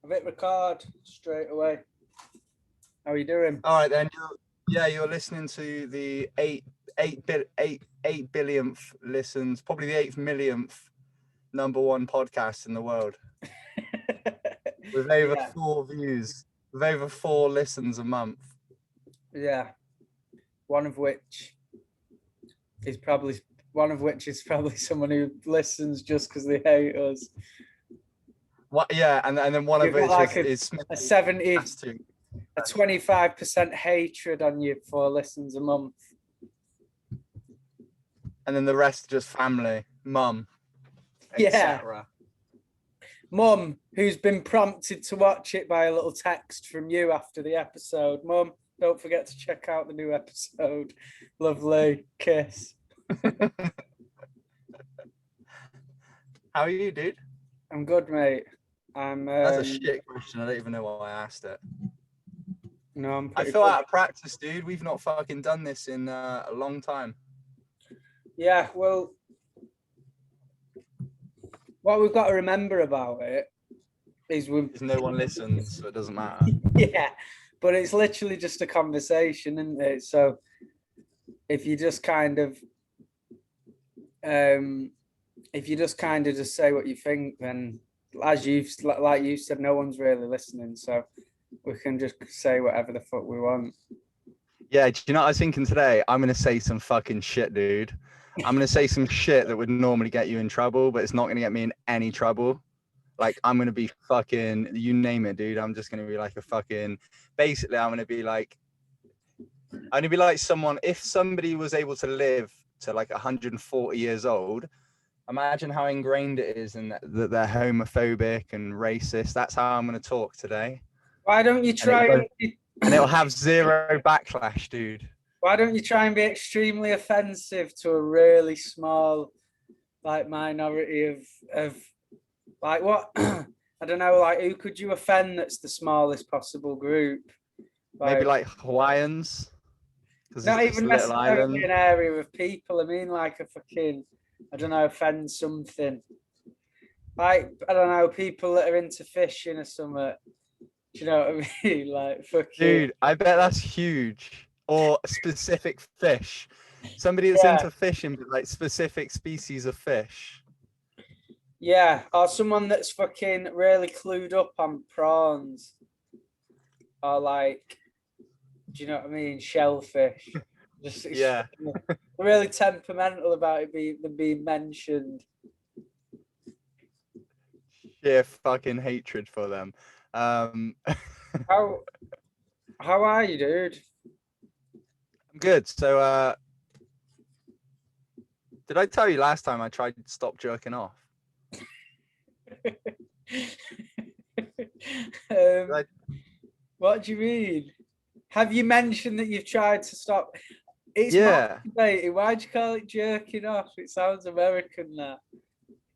I've hit record straight away. How are you doing? All right then. You're listening to the 8 billionth listens, probably the 8th millionth #1 podcast in the world, with over 4 views, with over 4 listens a month. Yeah, one of which is probably someone who listens just because they hate us. What? Yeah, and then one You've of which like is a 70, to. a 25% hatred on you for listens a month. And then the rest just family, mum, Yeah. etc. Mum, who's been prompted to watch it by a little text from you after the episode. Mum, don't forget to check out the new episode. Lovely. Kiss. How are you, dude? I'm good, mate. That's a shit question. I don't even know why I asked it. No, I'm I pretty feel good. out of practice, dude. We've not fucking done this in a long time. Yeah, well, what we've got to remember about it is no one listens, so it doesn't matter. Yeah, but it's literally just a conversation, isn't it? So if you just kind of just say what you think, then like you said, no one's really listening, so we can just say whatever the fuck we want. Yeah, do you know what I was thinking today? I'm gonna say some fucking shit, dude. I'm gonna say some shit that would normally get you in trouble, but it's not gonna get me in any trouble. Like, I'm gonna be fucking, you name it, dude. I'm just gonna be like a fucking, basically I'm gonna be like someone, if somebody was able to live to like 140 years old, imagine how ingrained it is and that they're homophobic and racist. That's how I'm gonna talk today. Why don't you try and it'll have zero backlash, dude. Why don't you try and be extremely offensive to a really small, like, minority of like, what? I don't know, like, who could you offend that's the smallest possible group? Maybe like Hawaiians. Not even necessarily an area of people. I mean, like a fucking, I don't know, offend something. Like, I don't know, people that are into fishing or something. Do you know what I mean? Like, fucking. Dude, I bet that's huge. Or specific fish. Somebody that's into fishing, but like specific species of fish. Yeah, or someone that's fucking really clued up on prawns. Or like, do you know what I mean? Shellfish. Just yeah. Really temperamental about it being mentioned. Yeah, fucking hatred for them. How are you, dude? I'm good. So did I tell you last time I tried to stop jerking off? What do you mean? Have you mentioned that you've tried to stop? It's masturbating. Why'd you call it jerking off? It sounds American, that.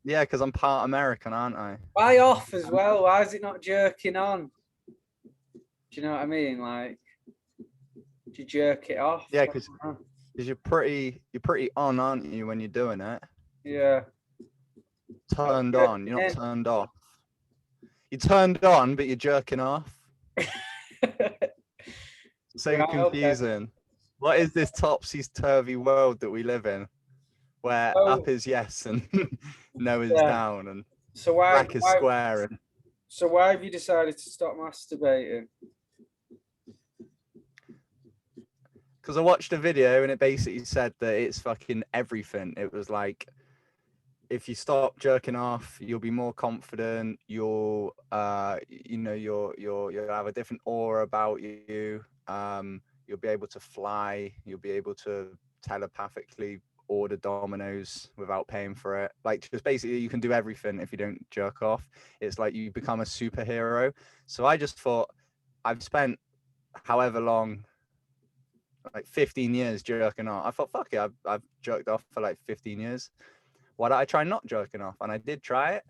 Yeah, because I'm part American, aren't I? Why off as well? Why is it not jerking on? Do you know what I mean? Like, do you jerk it off? Yeah, because you're pretty on, aren't you, when you're doing it? Yeah. Turned on. You're not turned off. You're turned on, but you're jerking off. So right, confusing. Okay. What is this topsy-turvy world that we live in, where up is yes and no is down, and so black is square? And so why have you decided to stop masturbating? Because I watched a video and it basically said that it's fucking everything. It was like, if you stop jerking off, you'll be more confident. You'll have a different aura about you. You'll be able to fly. You'll be able to telepathically order Domino's without paying for it. Like, just basically, you can do everything if you don't jerk off. It's like you become a superhero. So I just thought, I've spent however long, like 15 years jerking off. I thought, fuck it, I've jerked off for like 15 years. Why don't I try not jerking off? And I did try it,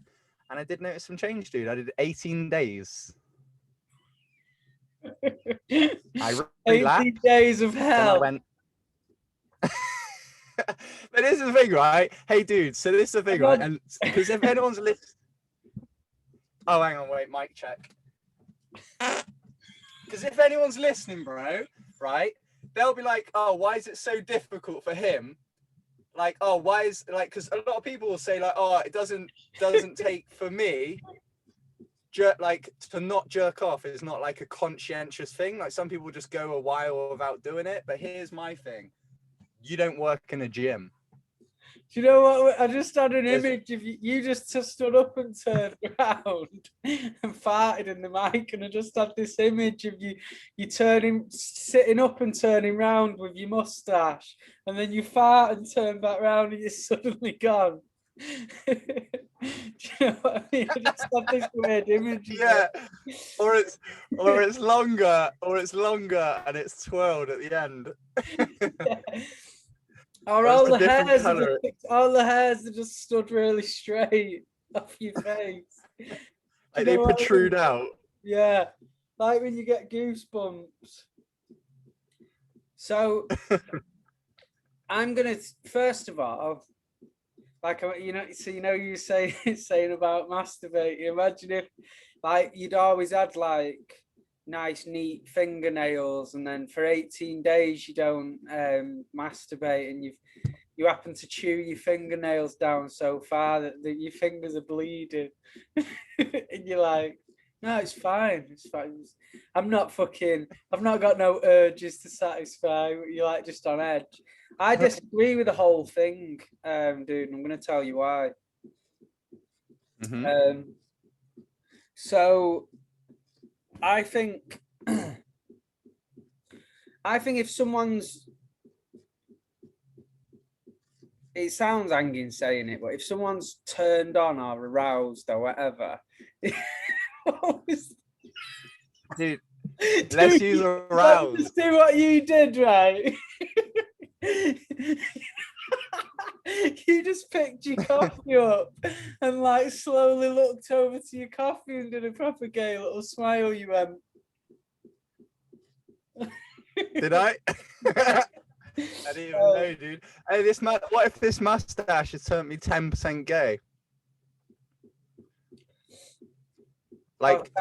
and I did notice some change, dude. I did 18 days. I 18 days of hell. I went. But this is the thing, right? Hey, dude. So this is the thing, right? And because if anyone's listening, oh, hang on, wait, mic check. Because if anyone's listening, bro, right, they'll be like, oh, why is it so difficult for him? Like, oh, why is like? Because a lot of people will say like, oh, it doesn't take for me. Like to not jerk off is not like a conscientious thing. Like some people just go a while without doing it. But here's my thing: you don't work in a gym. Do you know what? I just had an image of you just stood up and turned around and farted in the mic, and I just had this image of you sitting up and turning round with your mustache, and then you fart and turn back round and you're suddenly gone. Do you know what I mean? I just had this weird image. Yeah, or it's longer, and it's twirled at the end. Yeah. Or all the hairs are just stood really straight off your face. Like they protrude out. Yeah, like when you get goosebumps. So I'm gonna first of all, like you saying about masturbating. Imagine if like you'd always had like nice neat fingernails, and then for 18 days you don't masturbate, and you happen to chew your fingernails down so far that your fingers are bleeding. And you're like, no, it's fine, I've not got no urges to satisfy. You're like just on edge. I disagree with the whole thing, dude, and I'm gonna tell you why. So I think if someone's, it sounds hanging saying it, but if someone's turned on or aroused or whatever, dude, let's use aroused. Let's do what you did, right? You just picked your coffee up and like slowly looked over to your coffee and did a proper gay little smile. You went. Did I? I didn't even know, dude. Hey, what if this mustache has turned me 10% gay? Like,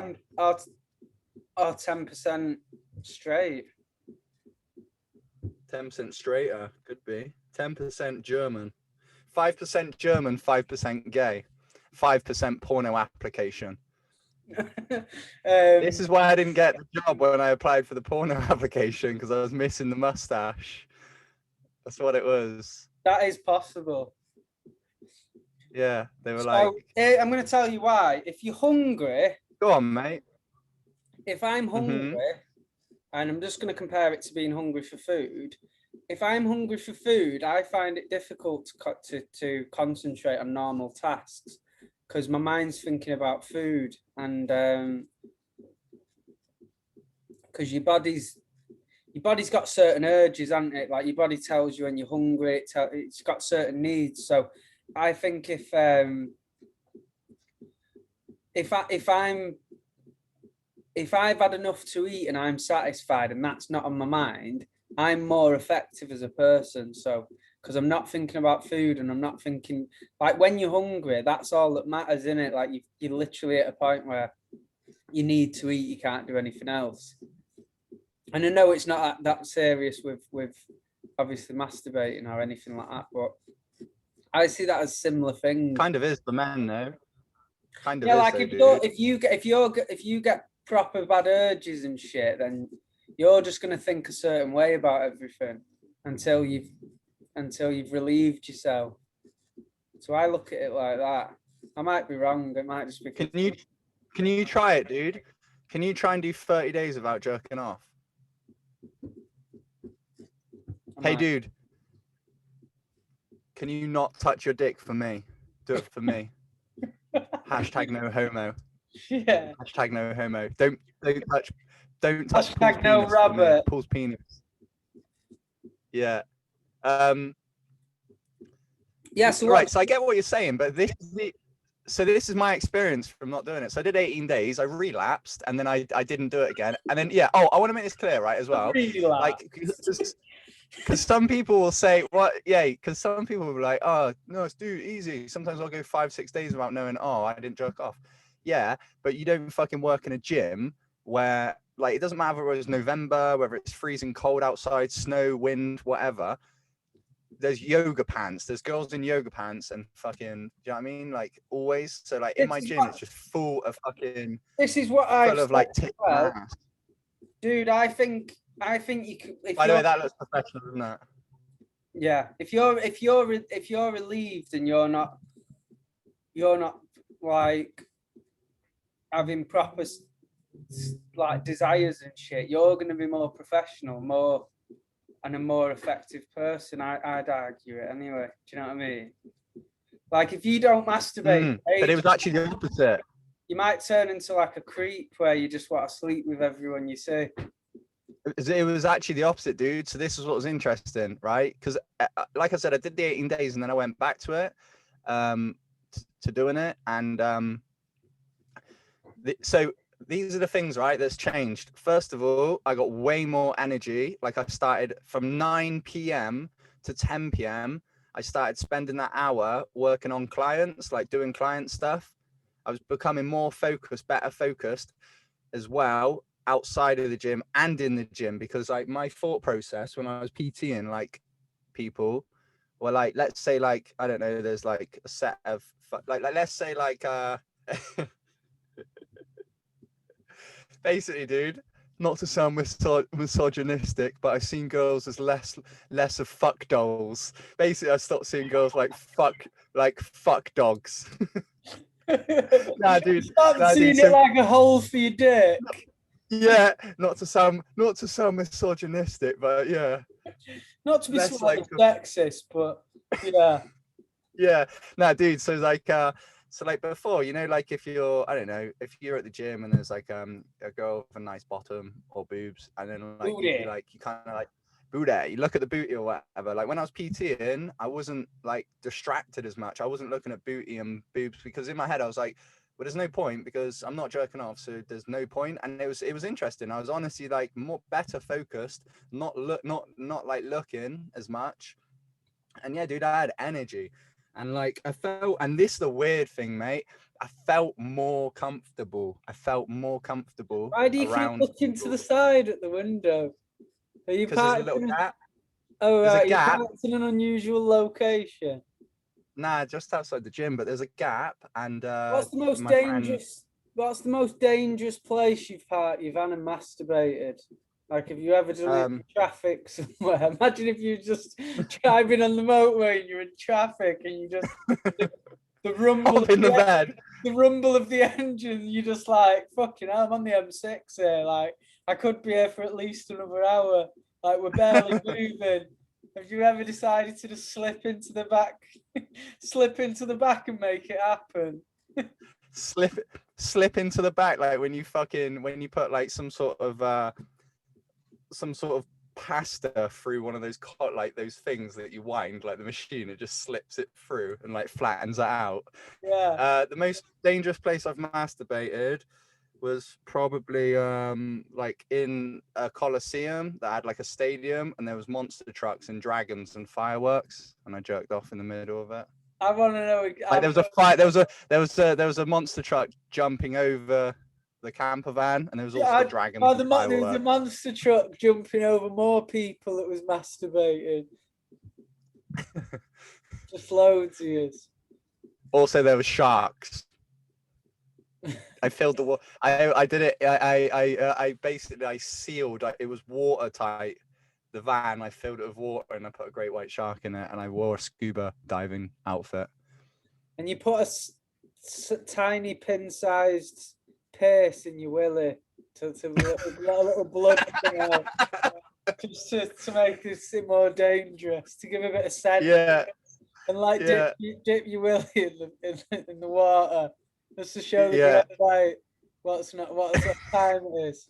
10% straight. 10% straighter, could be. 10% German. 5% German, 5% gay. 5% porno application. This is why I didn't get the job when I applied for the porno application, because I was missing the mustache. That's what it was. That is possible. Yeah, they were I'm going to tell you why. If you're hungry... Go on, mate. If I'm hungry, and I'm just going to compare it to being hungry for food, if I'm hungry for food, I find it difficult to concentrate on normal tasks because my mind's thinking about food, and because your body's got certain urges, hasn't it? Like your body tells you when you're hungry, it's got certain needs. So I think if I've had enough to eat and I'm satisfied and that's not on my mind, I'm more effective as a person. So, because I'm not thinking about food and I'm not thinking, like when you're hungry, that's all that matters, isn't it? Like you're literally at a point where you need to eat, you can't do anything else. And I know it's not that serious with obviously masturbating or anything like that, but I see that as similar things. Kind of is for men, though. Kind of yeah, is, like though, if you get proper bad urges and shit, then you're just gonna think a certain way about everything until you've relieved yourself. So I look at it like that. I might be wrong. It might just be. Can you try it, dude? Can you try and do 30 days without jerking off? Hey, dude. Can you not touch your dick for me? Do it for me. Hashtag no homo. Yeah. Hashtag no homo. Don't touch Hashtag no rabbit. Paul's penis. Yeah. Yeah. So right. So I get what you're saying, but this is my experience from not doing it. So I did 18 days. I relapsed, and then I didn't do it again. And then I want to make this clear, right, as well. Like, because some people will say, "What? Yeah." Because some people will be like, "Oh, no, it's easy." Sometimes I'll go 5-6 days without knowing. Oh, I didn't jerk off. Yeah, but you don't fucking work in a gym where like it doesn't matter whether it's November, whether it's freezing cold outside, snow, wind, whatever. There's yoga pants. There's girls in yoga pants and fucking, do you know what I mean? Like always. So like in my gym, it's just full of fucking. This is what I've full of like tits and ass. Dude, I think you could. By the way, that looks professional, doesn't it? Yeah, if you're relieved and you're not like having proper like desires and shit, you're going to be more professional, more and a more effective person. I'd argue it anyway. Do you know what I mean? Like if you don't masturbate, but it was actually the opposite. You might turn into like a creep where you just want to sleep with everyone you see. It was actually the opposite, dude. So this is what was interesting, right? Because like I said, I did the 18 days and then I went back to it, to doing it. And so these are the things, right, that's changed. First of all, I got way more energy. Like I started from 9 p.m. to 10 p.m. I started spending that hour working on clients, like doing client stuff. I was becoming more focused, better focused as well outside of the gym and in the gym, because like my thought process when I was PTing like people were like, let's say like, I don't know, there's like a set of like let's say like basically, dude, not to sound misogynistic, but I've seen girls as less of fuck dolls. Basically, I stopped seeing girls like fuck dogs. Nah, dude. Stop seeing it like a hole for your dick. Yeah, not to sound misogynistic, but yeah. Not to be like sexist, but yeah. Yeah. Nah, dude. So like before, you know, like if you're, I don't know, if you're at the gym and there's like a girl with a nice bottom or boobs, and then like you kind of like booty, you look at the booty or whatever. Like when I was PTing, I wasn't like distracted as much. I wasn't looking at booty and boobs because in my head I was like, well, there's no point because I'm not jerking off, so there's no point. And it was interesting. I was honestly like better focused, not like looking as much. And yeah, dude, I had energy. And like I felt, and this is the weird thing, mate, I felt more comfortable. Why do you keep looking to the side at the window? Are you because there's a little gap. Oh, right, you're parked in an unusual location. Nah, just outside the gym, but there's a gap. And what's the most dangerous? What's the most dangerous place you've masturbated? Like, have you ever done it in traffic somewhere? Imagine if you're just driving on the motorway and you're in traffic and you just the rumble in the bed, the rumble of the engine. You're just like, fucking hell, I'm on the M6 here. Like, I could be here for at least another hour. Like, we're barely moving. Have you ever decided to just slip into the back and make it happen? slip into the back, like when you put like some sort of pasta through one of those like those things that you wind, like the machine, it just slips it through and like flattens it out. Yeah. The most dangerous place I've masturbated was probably like in a coliseum that had like a stadium and there was monster trucks and dragons and fireworks, and I jerked off in the middle of it. I want to know. Like, there was a fight. There was a monster truck jumping over the camper van, and there was also a dragon. There was a monster truck jumping over more people that was masturbating. Just loads of years. Also, there were sharks. I filled the water. I did it. I basically sealed. It was watertight. The van. I filled it with water and I put a great white shark in it, and I wore a scuba diving outfit. And you put a tiny pin-sized pierce in your willy to let a little blood come out, just to make this more dangerous, to give a bit of scent. Yeah. And like dip your willy in the water. Just to show the right what time it is.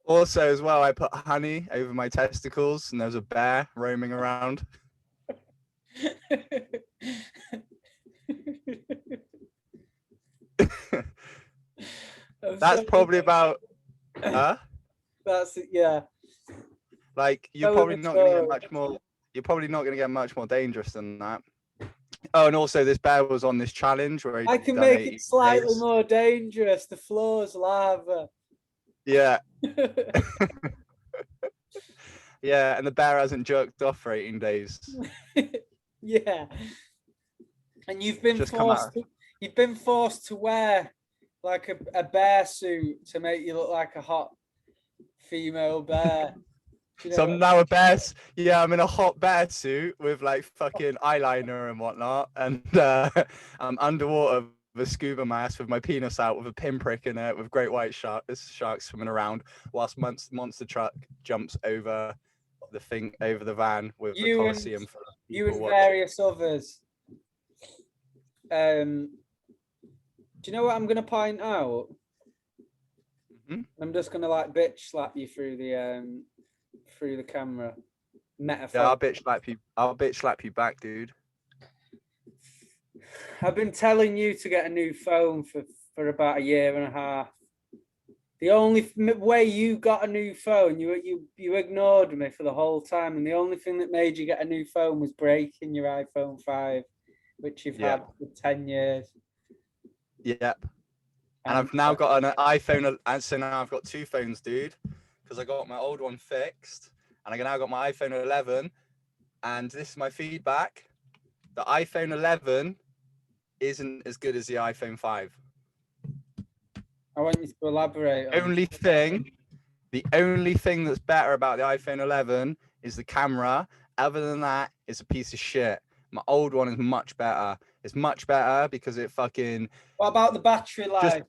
Also, as well, I put honey over my testicles, and there was a bear roaming around. That's probably about. Huh? That's it. Yeah. Like you're probably not going to get much more. You're probably not going to get much more dangerous than that. Oh, and also this bear was on this challenge where I he'd can done make 80 it slightly days. more dangerous. The floor's lava. Yeah. Yeah, and the bear hasn't jerked off for 18 days. Yeah. And you've been Just come out. you've been forced to wear like a bear suit to make you look like a hot female bear. You know So I'm now a bear. Yeah, I'm in a hot bear suit with like fucking eyeliner and whatnot, and I'm underwater with a scuba mask with my penis out with a pinprick in it with great white sharks swimming around, whilst monster truck jumps over the thing over the van with the Colosseum for you people and watching. various others. Do you know what I'm gonna point out? Mm-hmm. I'm just gonna like bitch slap you through the camera. Metaphor. Yeah, I'll bitch slap you back, dude. I've been telling you to get a new phone for about a year and a half. The only way you got a new phone, you ignored me for the whole time, and the only thing that made you get a new phone was breaking your iPhone 5, which you've had for 10 years. Yep. And I've now got an iPhone, and so now I've got two phones, dude, because I got my old one fixed, and I now got my iPhone 11, and this is my feedback. The iPhone 11 isn't as good as the iPhone 5. I want you to elaborate. The only thing that's better about the iPhone 11 is the camera. Other than that, it's a piece of shit. My old one is much better. It's much better because it fucking... What about the battery life?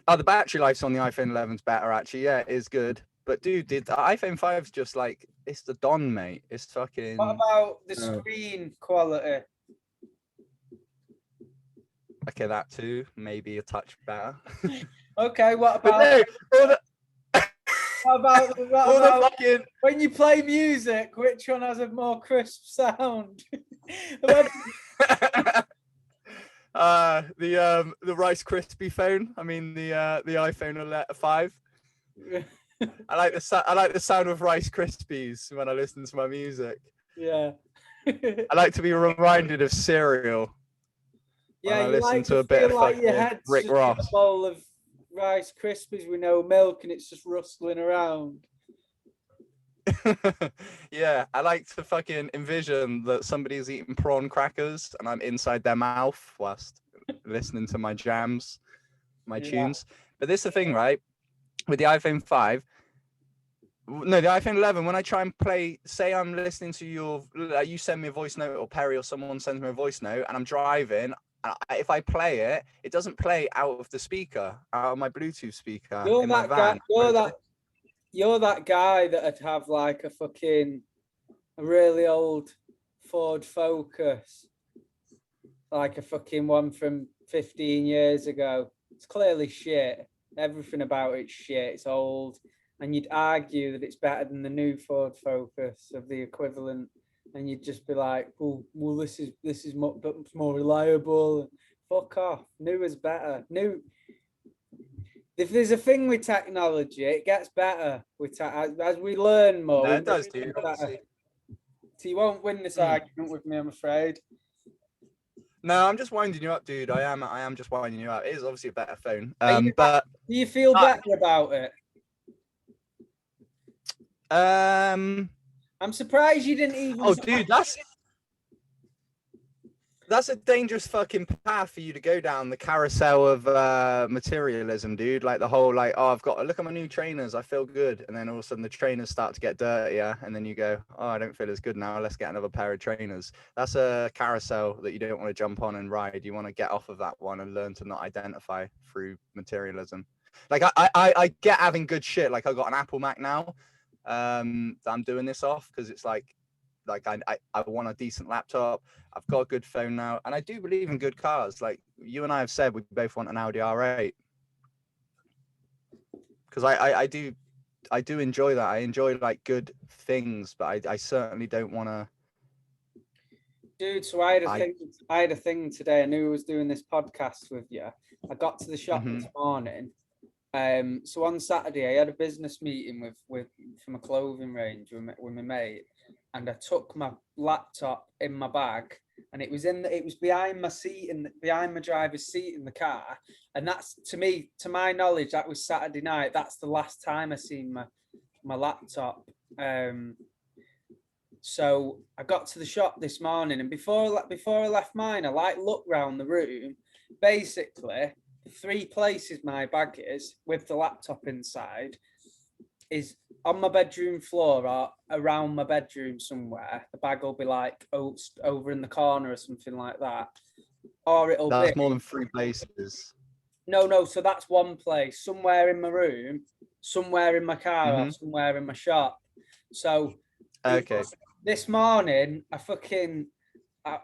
Oh, the battery life's on the iPhone 11's better, actually. Yeah, it is good. But, dude, the iPhone 5's just like... It's the Don, mate. It's fucking... What about the screen quality? Okay, that too. Maybe a touch better. Okay, what about... What about fucking... when you play music, which one has a more crisp sound? The Rice Krispie phone. I mean the iPhone 5. I like the sound of Rice Krispies when I listen to my music. Yeah. I like to be reminded of cereal. Yeah, when I listen like to a bit of like your head's Rick just Ross. a bowl of Rice Krispies with no milk, and it's just rustling around. Yeah, I like to fucking envision that somebody's eating prawn crackers and I'm inside their mouth whilst listening to my jams, my tunes. But this is the thing, right? With the iPhone 5, no, the iPhone 11, when I try and play, say I'm listening to you send me a voice note, or Perry or someone sends me a voice note and I'm driving, if I play it, it doesn't play out of the speaker, out of my Bluetooth speaker in my van. You're that guy that'd have like a really old Ford Focus, like a fucking one from 15 years ago. It's clearly shit. Everything about it's shit. It's old. And you'd argue that it's better than the new Ford Focus of the equivalent. And you'd just be like, well, this is much more reliable. Fuck off. New is better. New. If there's a thing with technology, it gets better as we learn more. No, it does, dude. So you won't win this argument with me, I'm afraid. No, I'm just winding you up, dude. I am just winding you up. It is obviously a better phone. But do you feel better about it? I'm surprised you didn't even. Oh, dude, that's a dangerous fucking path for you to go down, the carousel of materialism, dude. Like the whole I've got to look at my new trainers, I feel good, and then all of a sudden the trainers start to get dirtier, and then you go, oh, I don't feel as good now, let's get another pair of trainers. That's a carousel that you don't want to jump on and ride. You want to get off of that one and learn to not identify through materialism. Like I get having good shit. Like I got an Apple Mac now that I'm doing this off because it's like I want a decent laptop. I've got a good phone now, and I do believe in good cars. Like you and I have said, we both want an Audi R8 because I do enjoy that. I enjoy like good things, but I certainly don't want to. Dude, so I had a thing today. I knew I was doing this podcast with you. I got to the shop this morning. So on Saturday, I had a business meeting with from a clothing range with my mate. and I took my laptop in my bag, and it was behind my seat and behind my driver's seat in the car. And that's, to my knowledge, that was Saturday night. That's the last time I seen my laptop. So I got to the shop this morning, and before I left mine, I looked round the room. Basically, 3 places my bag is with the laptop inside is on my bedroom floor or around my bedroom somewhere. The bag will be like over in the corner or something like that. Or That's more than 3 places. No, so that's one place. Somewhere in my room, somewhere in my car, or somewhere in my shop. So okay. This morning, I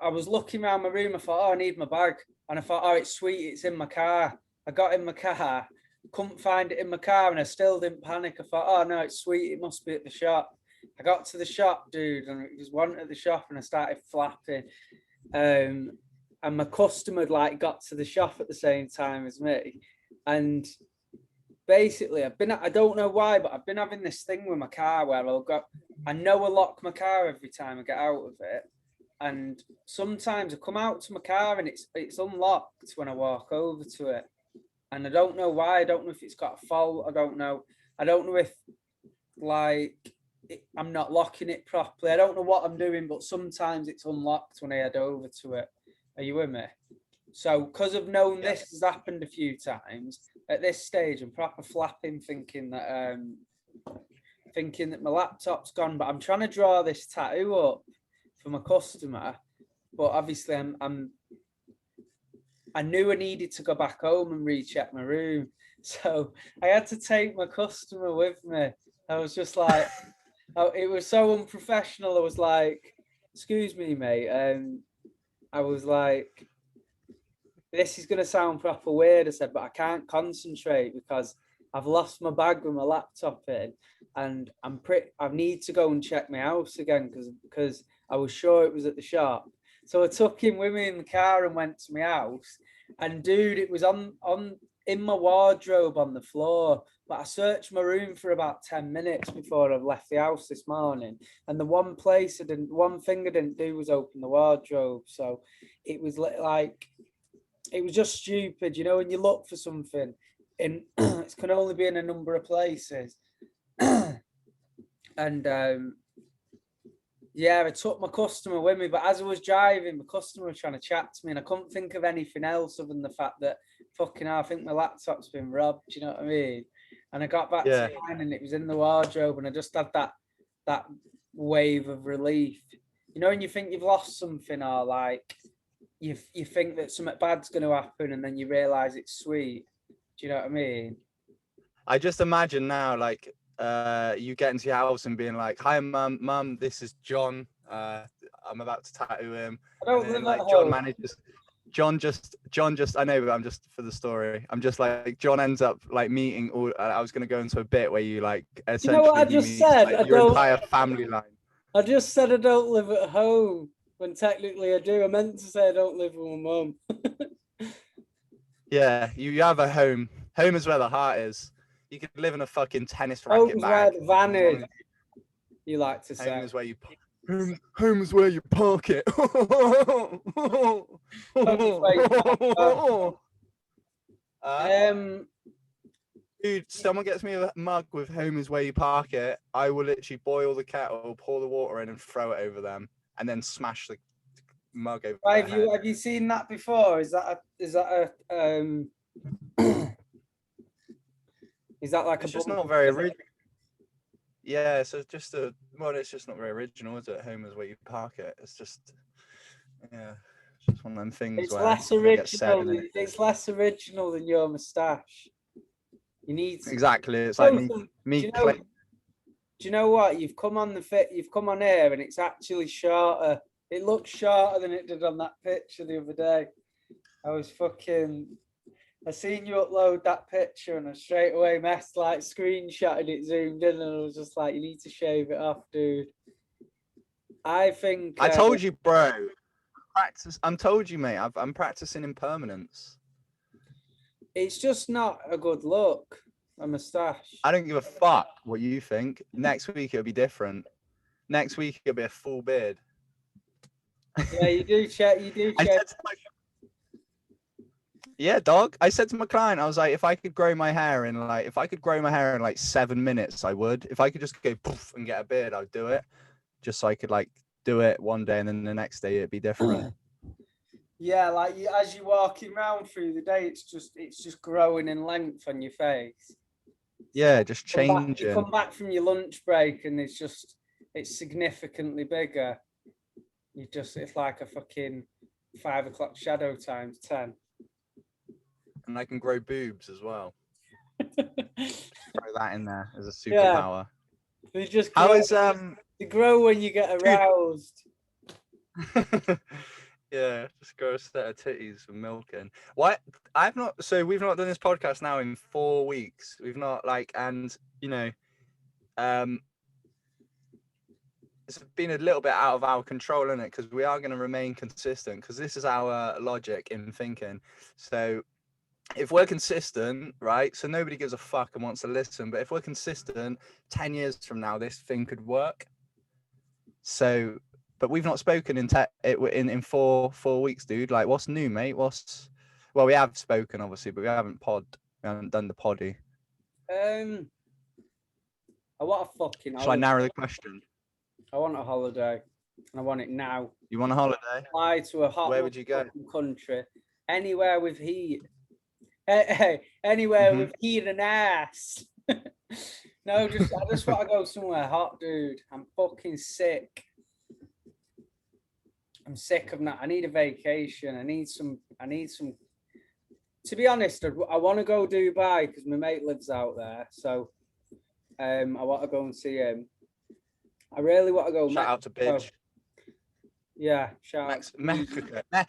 was looking around my room. I thought, oh, I need my bag. And I thought, oh, it's sweet. It's in my car. I got in my car, couldn't find it in my car, and I still didn't panic. I thought, oh, no, it's sweet. It must be at the shop. I got to the shop, dude, and it was one at the shop, and I started flapping. And my customer got to the shop at the same time as me. And basically, I don't know why, but I've been having this thing with my car where I know I lock my car every time I get out of it. And sometimes I come out to my car and it's unlocked when I walk over to it. And I don't know why. I don't know if it's got a fault. I don't know if I'm not locking it properly. I don't know what I'm doing, but sometimes it's unlocked when I head over to it. Are you with me? So because I've known this has happened a few times, at this stage I'm proper flapping, thinking that my laptop's gone. But I'm trying to draw this tattoo up for my customer. But obviously I knew I needed to go back home and recheck my room. So I had to take my customer with me. I was just like, it was so unprofessional. I was like, excuse me, mate. I was like, this is going to sound proper weird, I said, but I can't concentrate because I've lost my bag with my laptop in, and I need to go and check my house again because I was sure it was at the shop. So I took him with me in the car and went to my house, and dude, it was in my wardrobe on the floor. But I searched my room for about 10 minutes before I left the house this morning, and the one thing I didn't do was open the wardrobe. So it was like, it was just stupid, when you look for something and it can only be in a number of places. And I took my customer with me, but as I was driving, my customer was trying to chat to me, and I couldn't think of anything else other than the fact that I think my laptop's been robbed. Do you know what I mean? And I got back to mine, and it was in the wardrobe, and I just had that wave of relief. When you think you've lost something, or you think that something bad's going to happen, and then you realize it's sweet. Do you know what I mean? I just imagine now, you get into your house and being like, "Hi, mum, this is John. I'm about to tattoo him." I don't live at home. John just. I know, but I'm just for the story. I'm just like, John ends up meeting all. I was going to go into a bit where you essentially. You know what I just said? Your entire family line. I just said I don't live at home. When technically I do. I meant to say I don't live with my mum. Yeah, you have a home. Home is where the heart is. You could live in a fucking tennis racket bag. Where the van is. You like to say. Home is where you home is where you park it. Dude, someone gets me a mug with "home is where you park it," I will literally boil the kettle, pour the water in, and throw it over them, and then smash the mug over. Have you seen that before? Is that like it's just not very original? Yeah, so it's just not very original, is it? Home is where you park it. It's just, it's just one of them things. It's less original. It's less original than your mustache. You need exactly. It's like me. Do you know what? You've come on here, and it's actually shorter. It looks shorter than it did on that picture the other day. I seen you upload that picture, and I straight away screenshotted it, zoomed in, and I was just like, you need to shave it off, dude. I think... I told you, bro. I'm told you, mate. I'm practicing impermanence. It's just not a good look, a mustache. I don't give a fuck what you think. Next week it'll be different. next week it'll be a full beard. Yeah, you do check. Yeah, dog. I said to my client, I was like, if I could grow my hair in like 7 minutes, I would. If I could just go poof and get a beard, I'd do it. Just so I could like do it one day and then the next day it'd be different. Yeah, like as you're walking around through the day, it's just growing in length on your face. Yeah, just changing. You come back from your lunch break and it's significantly bigger. It's like a fucking 5 o'clock shadow times 10. And I can grow boobs as well. Throw that in there as a superpower. Yeah. They grow when you get aroused. Yeah, just grow a set of titties for milking. What? We've not done this podcast now in 4 weeks. We've not and it's been a little bit out of our control, isn't it? Because we are going to remain consistent because this is our logic in thinking. So if we're consistent, right? So nobody gives a fuck and wants to listen. But if we're consistent, 10 years from now, this thing could work. So, but we've not spoken in 4 weeks, dude. Like, what's new, mate? Well, we have spoken, obviously, but we haven't done the poddy. I want a fucking holiday. Shall I narrow the question? I want a holiday, and I want it now. You want a holiday? Fly to a hot Where would you go? Country, anywhere with heat. Hey, anywhere with heat and ass. No, I just want to go somewhere hot, dude. I'm fucking sick. I'm sick of that. I need a vacation. I need some. To be honest, I want to go Dubai because my mate lives out there. So, I want to go and see him. I really want to go. Shout out to Bitch. Yeah, shout out. Mexico. Did I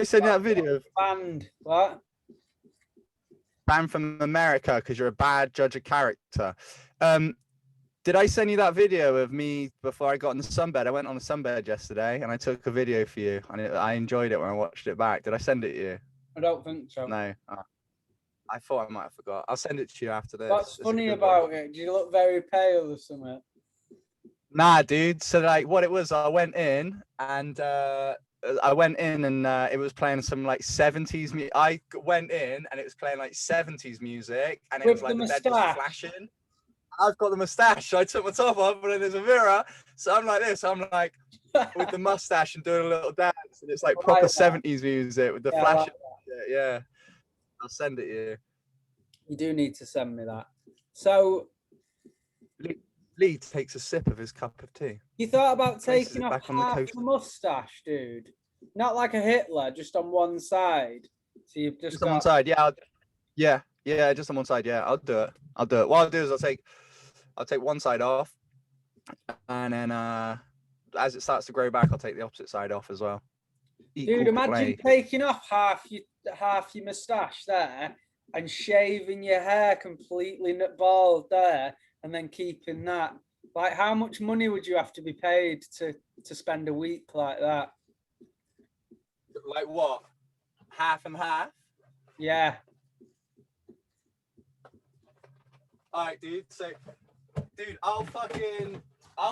send you that video of banned? What? Banned from America because you're a bad judge of character. Did I send you that video of me before I got in the sunbed? I went on a sunbed yesterday and I took a video for you, and I enjoyed it when I watched it back. Did I send it to you? I don't think so. No. I thought I might have forgot. I'll send it to you after this. What's funny about it? Do you look very pale or something? Nah, dude. So what it was, I went in and it was playing some 70s music. I went in and it was playing 70s music, and it was the bed was flashing. I've got the mustache, so I took my top off, and then there's a mirror, so I'm like this. I'm like with the mustache and doing a little dance, and it's proper 70s music with the flashing. Yeah. I'll send it to you. You do need to send me that. So Lee takes a sip of his cup of tea. You thought about taking off half the mustache, dude? Not like a Hitler, just on one side. So you've just got... on one side, yeah, just on one side, yeah. I'll do it. What I'll do is I'll take one side off, and then as it starts to grow back, I'll take the opposite side off as well. Dude, imagine taking off half your mustache there and shaving your hair completely bald there, and then keeping that. How much money would you have to be paid to spend a week like that? Like what? Half and half? Yeah. All right, dude. So, dude, I'll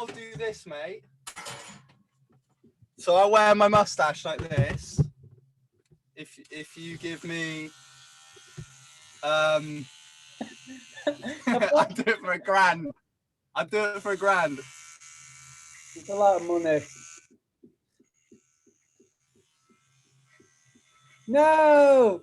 do this, mate. So I wear my mustache like this. If you give me, I'll do it for $1,000. I'll do it for $1,000. It's a lot of money. No.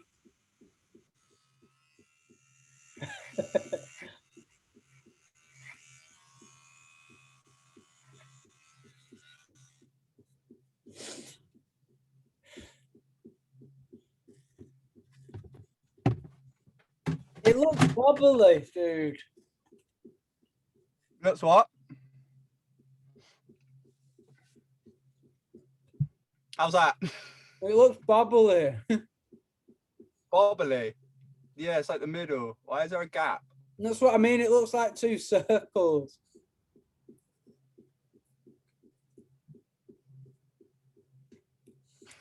It looks wobbly, dude. That's what? How's that? It looks bobbly. Bobbly? Yeah, it's like the middle. Why is there a gap? That's what I mean. It looks like two circles.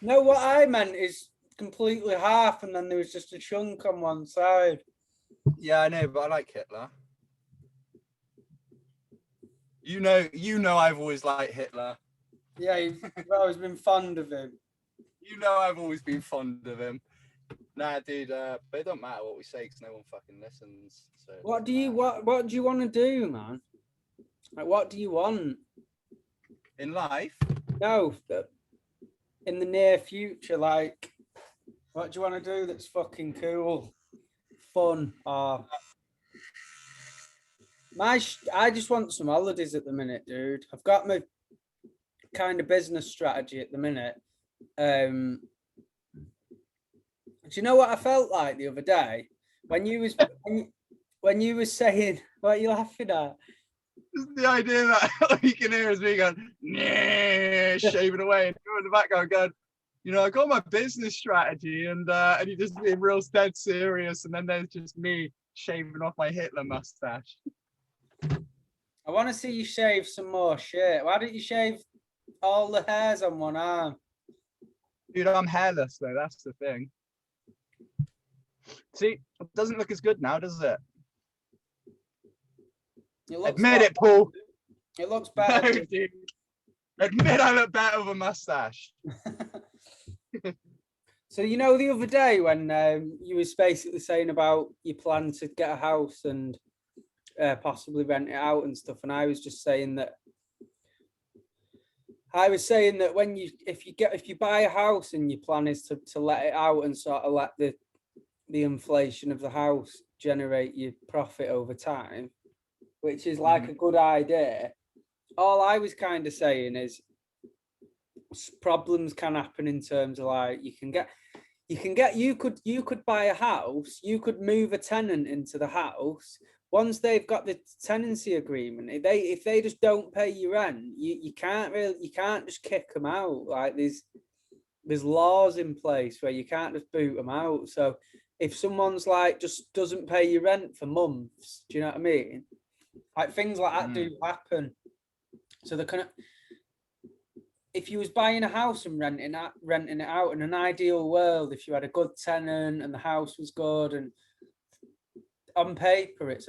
No, what I meant is completely half, and then there was just a chunk on one side. Yeah, I know, but I like Hitler. You know, I've always liked Hitler. Yeah, you've always been fond of him. You know, I've always been fond of him. Nah, dude, but it don't matter what we say because no one fucking listens. So What do you what do you want to do, man? Like, what do you want in life? No, in the near future, like, what do you want to do that's fucking cool, fun, or I just want some holidays at the minute, dude. I've got my kind of business strategy at the minute. Do you know what I felt like the other day when you was when you was saying what are you laughing at? The idea that all you can hear is me going, nah, shaving away, and you're in the background going, you know, I got my business strategy, and you just being real dead serious, and then there's just me shaving off my Hitler mustache. I want to see you shave some more shit. Why don't you shave all the hairs on one arm? Dude, I'm hairless though. That's the thing. See, it doesn't look as good now, does it? Admit it, Paul. It looks better. No, dude. Admit I look better with a mustache. So, you know, the other day when you was basically saying about your plan to get a house and possibly rent it out and stuff, and I was just saying that when if you buy a house and your plan is to let it out and sort of let the inflation of the house generate your profit over time, which is like a good idea. All I was kind of saying is problems can happen in terms of like you could buy a house, you could move a tenant into the house. Once they've got the tenancy agreement, if they just don't pay you rent, you can't just kick them out. Like there's laws in place where you can't just boot them out. So if someone's like just doesn't pay you rent for months, do you know what I mean? Like things like that do happen. So if you was buying a house and renting it out, in an ideal world, if you had a good tenant and the house was good and on paper it's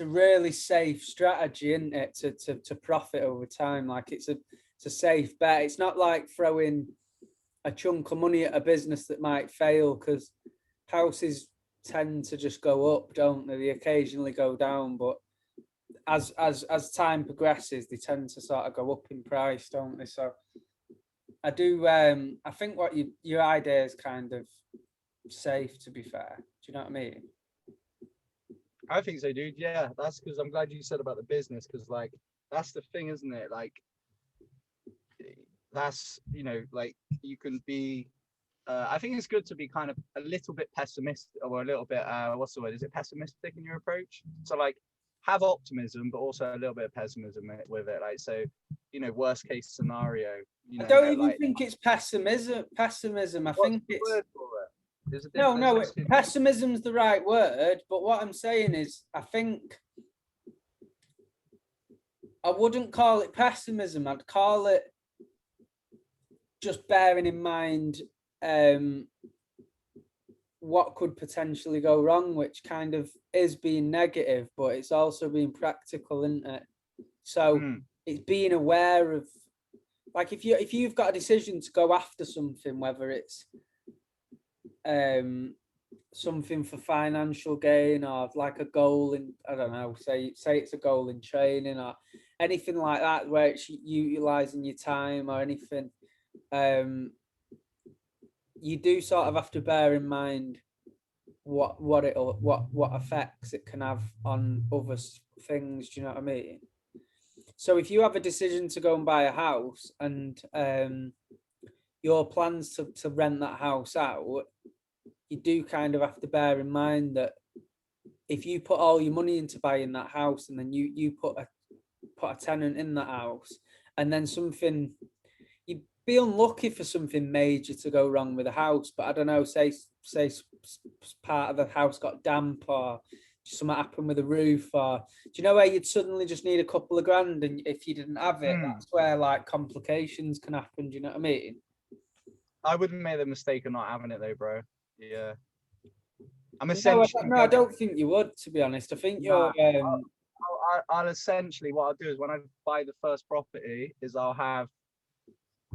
a really safe strategy, isn't it, to profit over time? Like it's a safe bet. It's not like throwing a chunk of money at a business that might fail, because houses tend to just go up, don't they? They occasionally go down, but as time progresses, they tend to sort of go up in price, don't they? So I do. I think what your idea is kind of safe, to be fair. Do you know what I mean? I think so, dude. Yeah, that's because I'm glad you said about the business, because like that's the thing, isn't it? Like that's, you know, like you can be. I think it's good to be kind of a little bit pessimistic, or a little bit. What's the word? Is it pessimistic in your approach? So like have optimism, but also a little bit of pessimism with it. Like, so, you know, worst case scenario. You know, I don't even like, think it's pessimism. I think it's word for it? There's a no. Pessimism's the right word, but what I'm saying is, I think I wouldn't call it pessimism. I'd call it just bearing in mind what could potentially go wrong, which kind of is being negative, but it's also being practical, isn't it? So it's being aware of, like, if you've got a decision to go after something, whether it's something for financial gain, or like a goal in, I don't know, say it's a goal in training or anything like that, where it's utilizing your time or anything, you do sort of have to bear in mind what effects it can have on other things. Do you know what I mean? So if you have a decision to go and buy a house, and your plans to rent that house out, you do kind of have to bear in mind that if you put all your money into buying that house, and then you put a tenant in that house, and then you'd be unlucky for something major to go wrong with the house. But I don't know, say part of the house got damp, or something happened with the roof, or do you know where you'd suddenly just need a couple of grand, and if you didn't have it, that's where like complications can happen. Do you know what I mean? I wouldn't make the mistake of not having it though, bro. Yeah. I'm essentially. No, I don't think you would, to be honest. I think you're. I'll essentially, what I'll do is when I buy the first property, is I'll have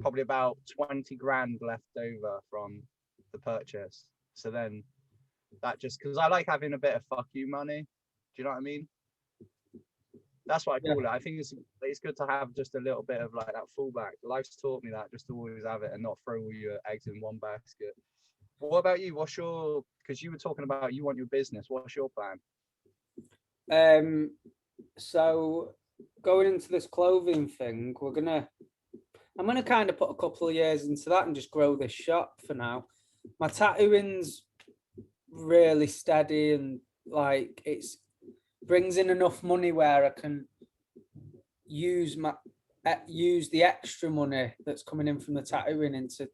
probably about 20 grand left over from the purchase. So then that just, because I like having a bit of fuck you money. Do you know what I mean? That's what I call it. I think it's good to have just a little bit of like that fallback. Life's taught me that, just to always have it and not throw all your eggs in one basket. But what about you? What's your, because you were talking about you want your business. What's your plan? So going into this clothing thing, I'm gonna kind of put a couple of years into that and just grow this shop for now. My tattooing's really steady and like it's brings in enough money where I can use the extra money that's coming in from the tattooing into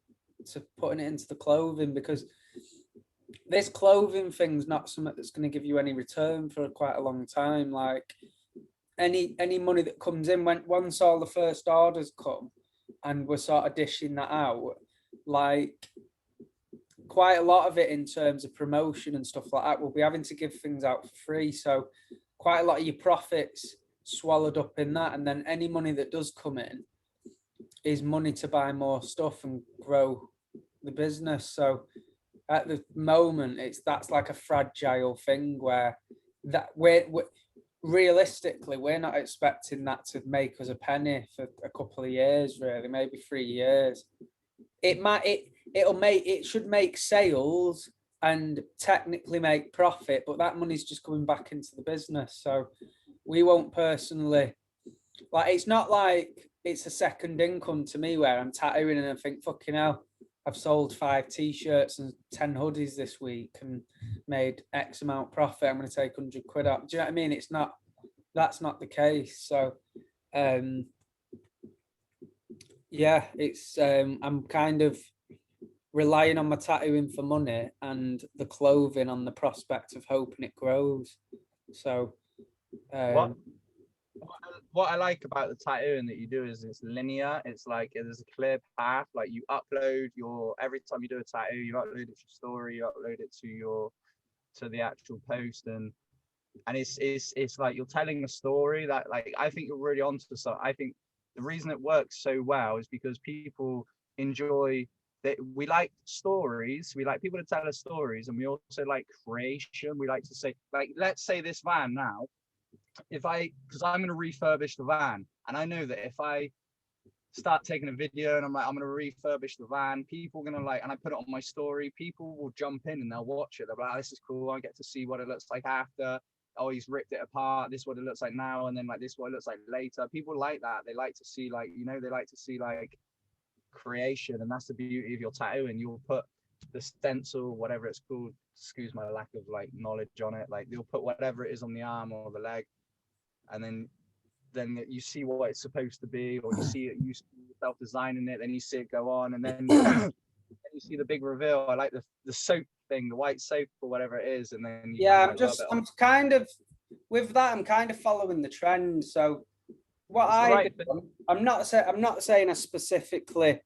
putting it into the clothing, because this clothing thing's not something that's going to give you any return for quite a long time. Like any money that comes in, once all the first orders come and we're sort of dishing that out, like quite a lot of it in terms of promotion and stuff like that, we'll be having to give things out for free. So quite a lot of your profits swallowed up in that, and then any money that does come in is money to buy more stuff and grow the business. So at the moment, that's like a fragile thing where that we're realistically we're not expecting that to make us a penny for a couple of years, really, maybe 3 years. It should make sales and technically make profit, but that money's just coming back into the business. So we won't personally, like, it's not like it's a second income to me where I'm tattooing and I think, fucking hell, I've sold 5 t-shirts and 10 hoodies this week and made X amount profit. I'm going to take 100 quid out. Do you know what I mean? That's not the case. So, yeah, it's, I'm kind of relying on my tattooing for money and the clothing on the prospect of hoping it grows. So, what I like about the tattooing that you do is it's linear. It's like there's a clear path. Like you upload every time you do a tattoo, you upload it to your story, you upload it to the actual post, and it's like you're telling a story that, like, I think you're really onto something. I think the reason it works so well is because people enjoy that. We like stories. We like people to tell us stories, and we also like creation. We like to say, like, let's say this van now. Because I'm going to refurbish the van, and I know that if I start taking a video and I'm like, I'm going to refurbish the van, people are going to like, and I put it on my story, people will jump in and they'll watch it. They'll be like, oh, this is cool. I get to see what it looks like after. Oh, he's ripped it apart. This is what it looks like now. And then like, this is what it looks like later. People like that. They like to see like, they like to see like creation. And that's the beauty of your tattooing. You'll put the stencil, whatever it's called, excuse my lack of like knowledge on it. Like you'll put whatever it is on the arm or the leg, and then you see what it's supposed to be, or you see yourself designing it, then you see it go on, and then you see the big reveal. I like the soap thing, the white soap or whatever it is, and then I'm kind of with that. I'm kind of following the trend. So what I'm not saying I specifically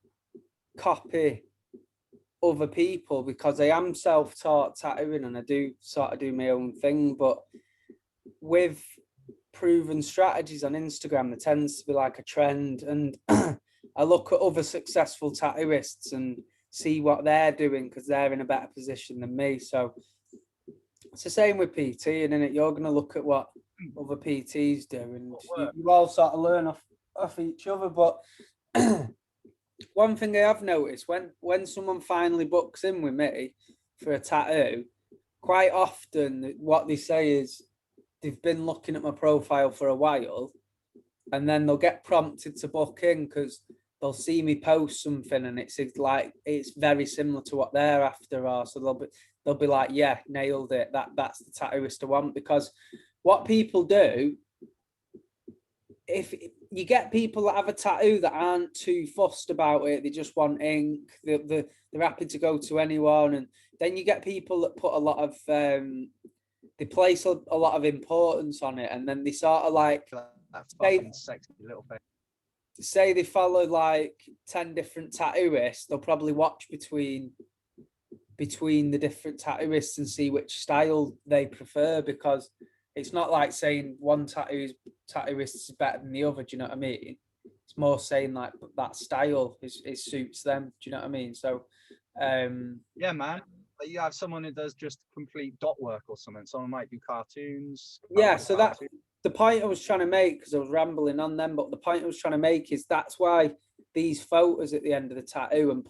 copy other people, because I am self-taught tattooing and I do sort of do my own thing, but with proven strategies on Instagram, there tends to be like a trend, and I look at other successful tattooists and see what they're doing because they're in a better position than me. So it's the same with PT, and then you're going to look at what other PTs do, and you all sort of learn off each other. But one thing I have noticed, when someone finally books in with me for a tattoo, quite often what they say is, they've been looking at my profile for a while, and then they'll get prompted to book in because they'll see me post something and it's like it's very similar to what they're after, or so they'll be like, yeah, nailed it. That's the tattooist I want. Because what people do, if you get people that have a tattoo that aren't too fussed about it, they just want ink, they're happy to go to anyone, and then you get people that put a lot of they place a lot of importance on it, and then they sort of like sexy little thing. Say they follow like 10 different tattooists, they'll probably watch between between the different tattooists and see which style they prefer, because it's not like saying one tattooist is better than the other. Do you know what I mean? It's more saying like that style is suits them. Do you know what I mean? So, yeah, man. Like you have someone who does just complete dot work or something. Someone might do cartoons. yeah. So that the point I was trying to make, because I was rambling on them, but the point I was trying to make is that's why these photos at the end of the tattoo and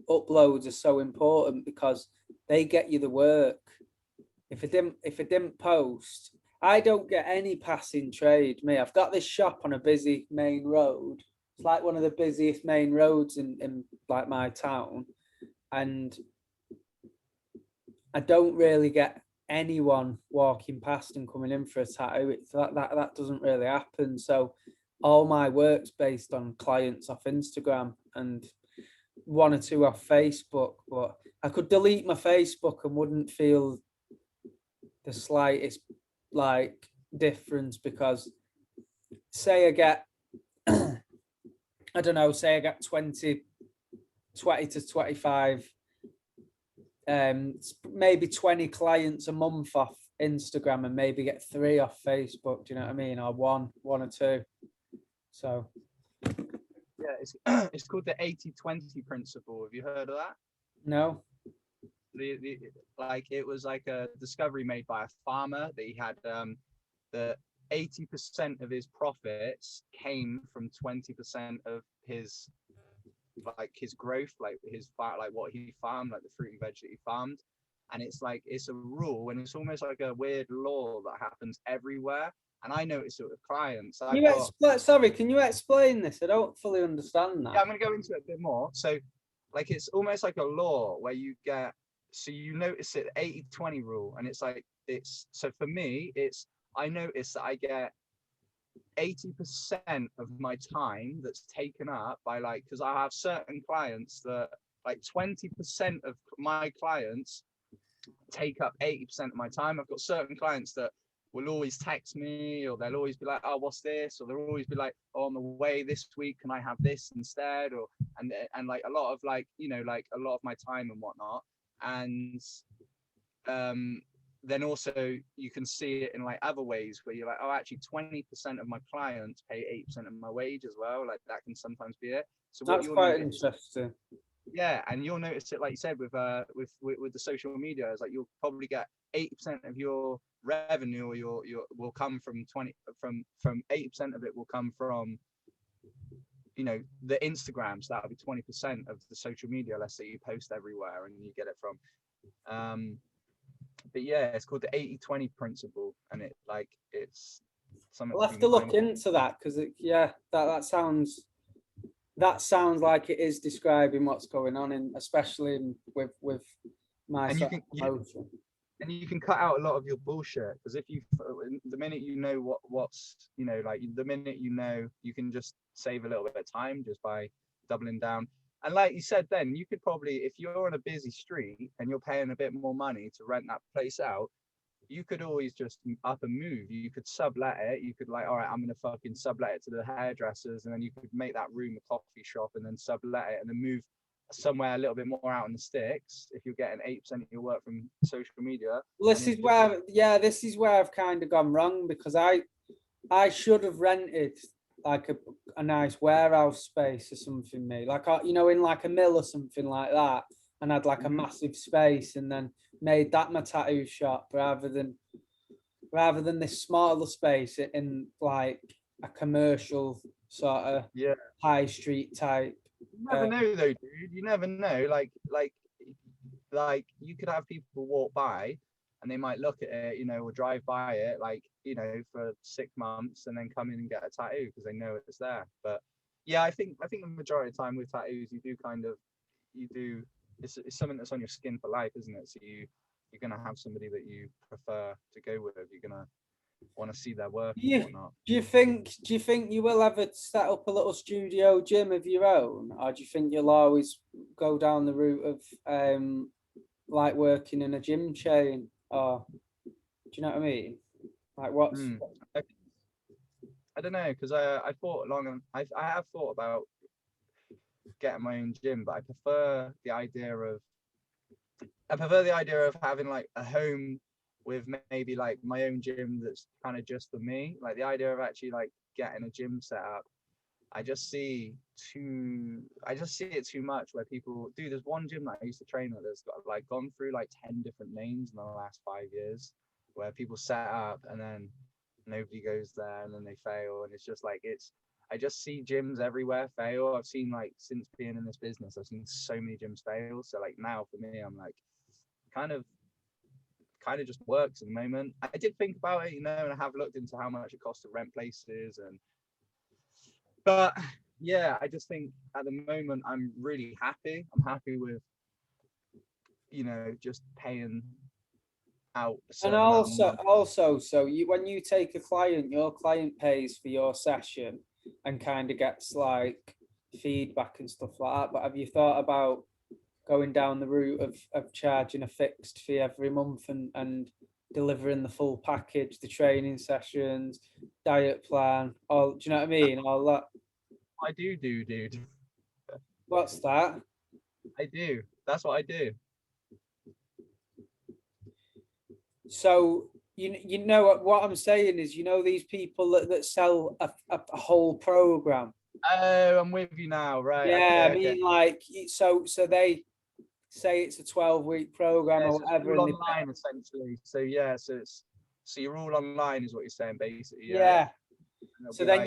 uploads are so important, because they get you the work. If it didn't post, I don't get any passing trade. Me, I've got this shop on a busy main road. It's like one of the busiest main roads in like my town, and I don't really get anyone walking past and coming in for a tattoo. It's that doesn't really happen. So all my work's based on clients off Instagram and one or two off Facebook. But I could delete my Facebook and wouldn't feel the slightest like difference, because say I get I don't know, say I get 20 to 25 maybe 20 clients a month off Instagram, and maybe get 3 off Facebook. Do you know what I mean? Or one or two. So yeah, it's called the 80-20 principle. Have you heard of that? No. Like it was like a discovery made by a farmer that he had the 80% of his profits came from 20% of his growth, like what he farmed, like the fruit and veg that he farmed. And it's like it's a rule, and it's almost like a weird law that happens everywhere. And I notice it with clients. Sorry, can you explain this? I don't fully understand that. Yeah, I'm going to go into it a bit more. So, like, it's almost like a law where you notice it, 80-20 rule. And it's like, so for me, I notice that I get 80% of my time that's taken up by because I have certain clients that like 20% of my clients take up 80% of my time. I've got certain clients that will always text me, or they'll always be like, oh, what's this? Or they'll always be like, oh, on the way this week, can I have this instead? Or and like a lot of like a lot of my time and whatnot. And then also you can see it in like other ways where you're like, oh, actually 20% of my clients pay 8% of my wage as well. Like that can sometimes be it. So that's quite interesting. Yeah, and you'll notice it, like you said, with the social media, is like you'll probably get 80% of your revenue, or your will come from 80% of it will come from the Instagram. So that'll be 20% of the social media, let's say you post everywhere and you get it from. But yeah, it's called the 80-20 principle, and it's something. I'll have to look into that, because that sounds like it is describing what's going on, especially with my promotion. And you can cut out a lot of your bullshit, because the minute the minute you can just save a little bit of time just by doubling down. And like you said, then you could probably, if you're on a busy street and you're paying a bit more money to rent that place out, you could always just up and move. You could sublet it. You could all right, I'm gonna fucking sublet it to the hairdressers, and then you could make that room a coffee shop, and then sublet it, and then move somewhere a little bit more out in the sticks if you're getting 8% of your work from social media. This is where I've kind of gone wrong, because I should have rented like a nice warehouse space or something, like in like a mill or something like that, and had like a massive space, and then made that my tattoo shop, rather than this smaller space in like a commercial sort of high street type. You never know though, dude. You never know. Like you could have people walk by and they might look at it, or drive by it, for 6 months, and then come in and get a tattoo because they know it's there. But yeah, I think the majority of the time with tattoos, it's something that's on your skin for life, isn't it? So you're gonna have somebody that you prefer to go with. You're gonna want to see their work and whatnot. Do you think you will ever set up a little studio gym of your own, or do you think you'll always go down the route of like working in a gym chain? Or do you know what I mean? Like what's I don't know, because I thought I have thought about getting my own gym, but I prefer the idea of I prefer the idea of having like a home with maybe like my own gym that's kind of just for me. Like the idea of actually like getting a gym set up. I just see it too much where people do. There's one gym that I used to train at that's got like gone through like 10 different names in the last 5 years, where people set up and then nobody goes there and then they fail. And it's just like, I just see gyms everywhere fail. I've seen like, since being in this business, I've seen so many gyms fail. So like now for me, I'm like, kind of just works at the moment. I did think about it, and I have looked into how much it costs to rent places, but yeah, I just think at the moment I'm really happy. I'm happy with, just paying out a And certain amount of money. so when you take a client, your client pays for your session and kind of gets like feedback and stuff like that. But have you thought about going down the route of charging a fixed fee every month and delivering the full package, the training sessions, diet plan, all, do you know what I mean? All that. I do, dude. What's that? I do. That's what I do. So you know what I'm saying is, these people that sell a whole program. Oh, I'm with you now. Right. Yeah, Okay. I Okay. mean, like, so they say it's a 12-week program Yeah, or so it's whatever, all and they, online essentially. So yeah, so you're all online is what you're saying basically. Yeah. yeah. And it'll So be then like,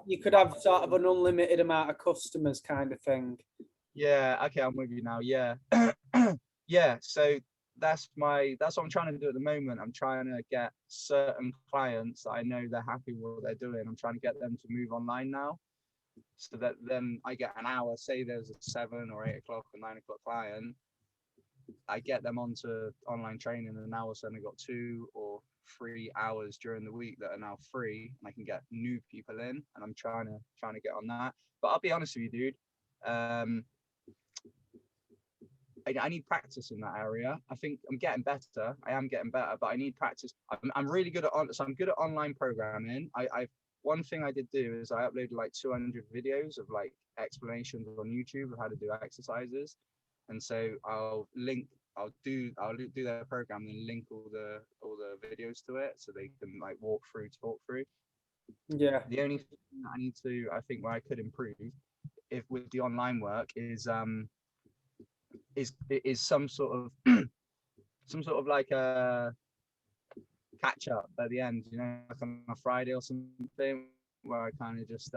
you could have sort of an unlimited amount of customers kind of thing. yeah. Okay, I'm with you now. Yeah. Yeah. So that's what I'm trying to do at the moment. I'm trying to get certain clients that I know they're happy with what they're doing. I'm trying to get them to move online now, so that then I get an hour. Say there's a 7 or 8 o'clock or 9 o'clock client, I get them onto online training, and now also I've got 2 or 3 hours during the week that are now free, and I can get new people in, and I'm trying to get on that. But I'll be honest with you, dude. I need practice in that area. I think I'm getting better. I am getting better, but I need practice. I'm really good so I'm good at online programming. One thing I did do is I uploaded like 200 videos of like explanations on YouTube of how to do exercises, and so I'll do their program and link all the videos to it so they can like talk through. Yeah. The only thing that I think where I could improve if with the online work is some sort of like a catch up at the end, like on a Friday or something, where I kind of just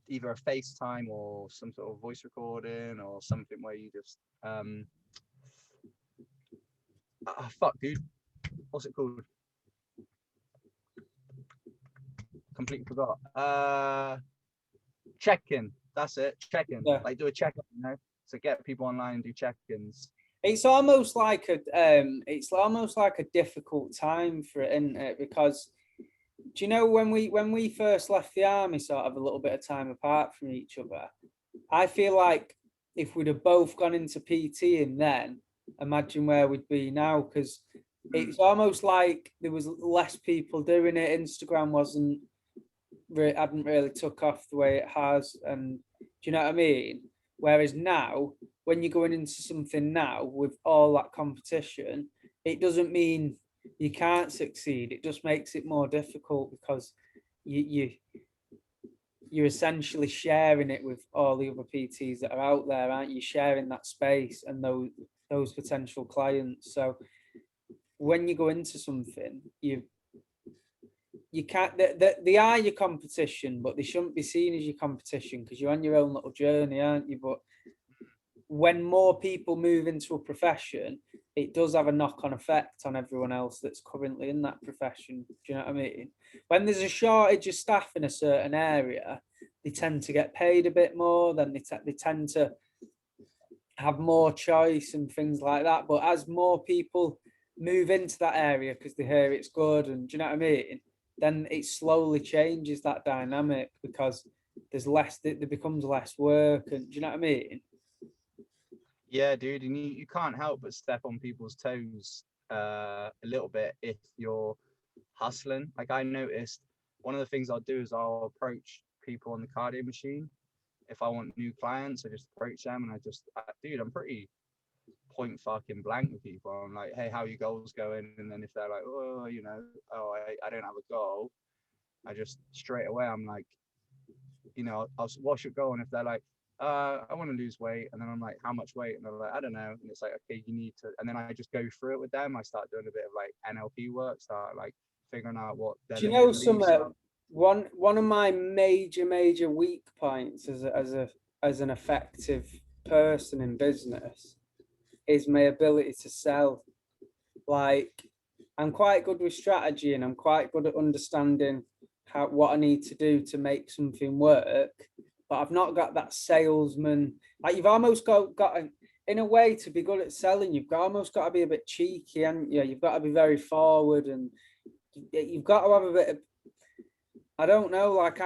either a FaceTime or some sort of voice recording or something where you just fuck, dude, what's it called? Completely forgot. Check-in. That's it. Check-in. Yeah. Like do a check-in, to get people online and do check-ins. It's almost like a difficult time for it, isn't it? Because do you know when we first left the army, sort of a little bit of time apart from each other, I feel like if we'd have both gone into PT and then imagine where we'd be now, because it's almost like there was less people doing it. Instagram hadn't really took off the way it has, and do you know what I mean? Whereas now, when you're going into something now with all that competition, it doesn't mean you can't succeed. It just makes it more difficult because you you're essentially sharing it with all the other PTs that are out there, aren't you? Sharing that space and those potential clients. So when you go into something, you can't they are your competition, but they shouldn't be seen as your competition because you're on your own little journey, aren't you? But when more people move into a profession, it does have a knock-on effect on everyone else that's currently in that profession. Do you know what I mean? When there's a shortage of staff in a certain area, they tend to get paid a bit more, then they tend to have more choice and things like that. But as more people move into that area because they hear it's good, and do you know what I mean? Then it slowly changes that dynamic because there's less, there becomes less work, and do you know what I mean? Yeah, dude, and you can't help but step on people's toes a little bit if you're hustling. Like I noticed one of the things I'll do is I'll approach people on the cardio machine if I want new clients, I just approach them, and dude, I'm pretty point fucking blank with people. I'm like, hey, how are your goals going? And then if they're like, oh, I don't have a goal, I just straight away, I'm like, what's your goal? And if they're like, I want to lose weight, and then I'm like, how much weight? And they're like, I don't know. And it's like, okay, you need to, and then I just go through it with them. I start doing a bit of like NLP work, start like figuring out what their Do you know limiting beliefs are. one of my major weak points as an effective person in business is my ability to sell. Like, I'm quite good with strategy, and I'm quite good at understanding what I need to do to make something work, but I've not got that salesman. Like, you've almost got in a way, to be good at selling, you've almost got to be a bit cheeky, and you've got to be very forward, and you've got to have a bit of, I don't know, like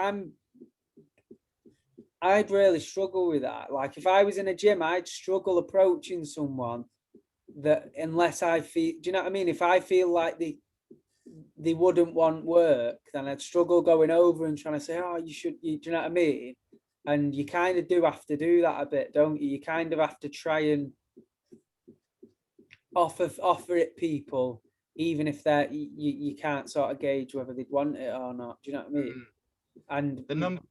I'd really struggle with that. Like, if I was in a gym, I'd struggle approaching someone that, unless I feel, do you know what I mean? If I feel like they wouldn't want work, then I'd struggle going over and trying to say, oh, do you know what I mean? And you kind of do have to do that a bit, don't you? You kind of have to try and offer it people, even if you can't sort of gauge whether they'd want it or not. Do you know what I mean? And The number.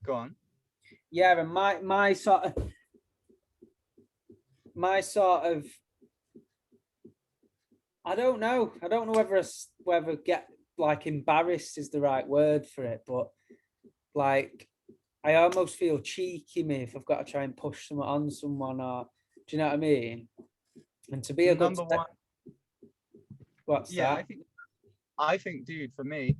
Go on. Yeah, and my sort of I don't know whether get like embarrassed is the right word for it, but like I almost feel cheeky me if I've got to try and push something on someone, or do you know what I mean? And to be a good number one. What's that? I think, dude, for me,